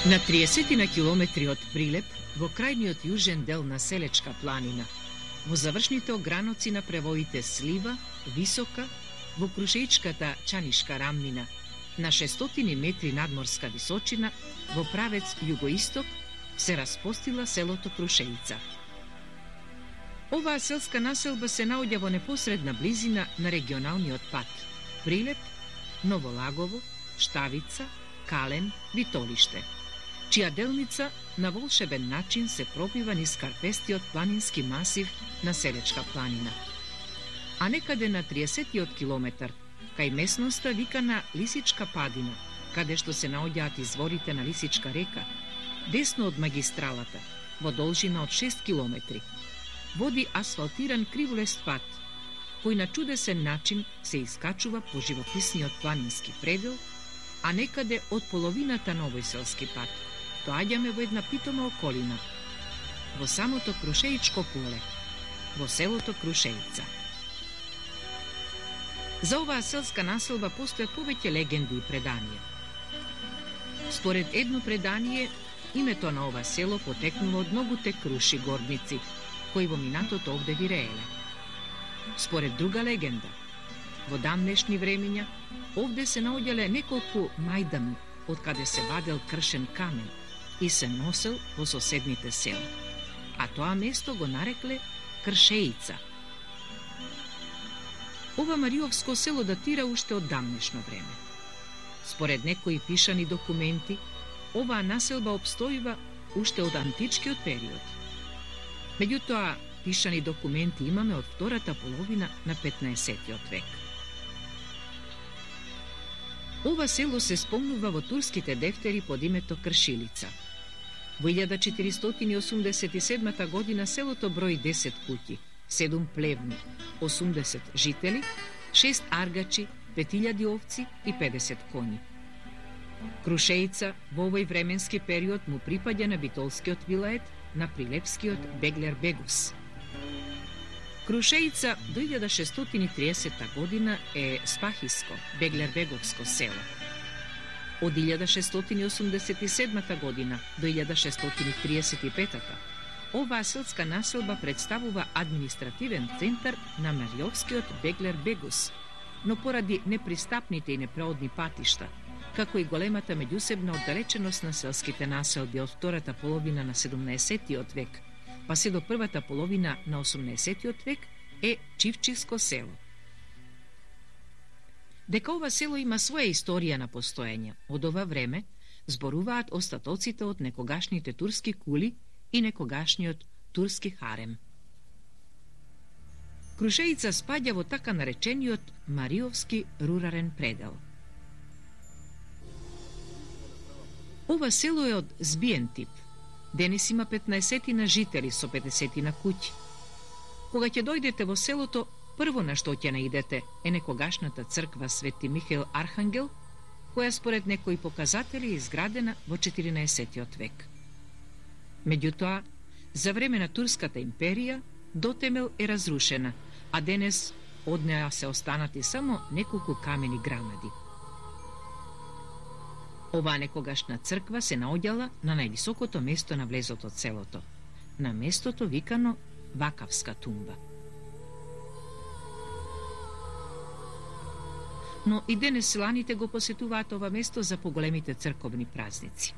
На 30 на километри од Прилеп, во крајниот јужен дел на Селечка планина, во завршните ограноци на превоите Слива, Висока, во Крушеичката Чанишка рамнина, на 600 метри надморска височина, во правец југоисток, се распостила селото Крушеица. Оваа селска населба се наоѓа во непосредна близина на регионалниот пат Прилеп, Новолагово, Штавица, Кален, Витолиште, чија делница на волшебен начин се пробива низ карпестиот планински масив на Селечка планина. А некаде на 30-тиот километар, кај местноста викана Лисичка падина, каде што се наоѓаат изворите на Лисичка река, десно од магистралата, во должина од 6 километри, води асфалтиран криволест пат, кој на чудесен начин се искачува по живописниот планински предел, а некаде од половината на овој селски пат доаѓаме во една питома околина, во самото Крушеичко поле, во селото Крушеица. За оваа селска населба постојат повеќе легенди и преданија. Според едно предание, името на ова село потекнува од многуте круши горници, кои во минатото овде вирееле. Според друга легенда, во дамнешни времиња, овде се наоѓале неколку мајдами, од каде се вадел кршен камен и се носел во соседните села. А тоа место го нарекле Кршеица. Ова Мариовско село датира уште од дамнешно време. Според некои пишани документи, оваа населба обстојува уште од античкиот период. Меѓутоа, пишани документи имаме од втората половина на 15-тиот век. Ова село се спомнува во турските дефтери под името Кршилица. Во 1487 година селото брои 10 куќи, 7 плевни, 80 жители, 6 аргачи, 5000 овци и 50 коњи. Крушеица во овој временски период му припаѓа на битолскиот вилает, на прилепскиот Беглер-Бегус. Крушеица до 1630 година е спахиско, Беглер-Беговско село. Од 1687 година до 1635 оваа селска населба представува административен центар на Мариовскиот Беглер-Бегус, но поради непристапните и непроодни патишта, како и големата меѓусебна оддалеченост на селските населби од втората половина на 17-тиот век, па се до првата половина на 18-тиот век, е Чивчиско село. Дека ова село има своја историја на постоење, од ова време зборуваат остатоците од некогашните турски кули и некогашниот турски харем. Крушеица спаѓа во така наречениот Мариовски рурарен предел. Ова село е од збиен тип. Денес има 15 на жители со 50 на куќи. Кога ќе дојдете во селото, прво на што ќе наидете е некогашната црква Свети Михаил Архангел, која според некои показатели е изградена во 14 век. Меѓутоа, за време на Турската империја, до темел е разрушена, а денес од неа се останати само неколку камени грамади. Оваа некогашна црква се наоѓала на највисокото место на влезот од селото, на местото викано Вакавска тумба. Но и денес селаните го посетуваат ова место за поголемите црковни празници.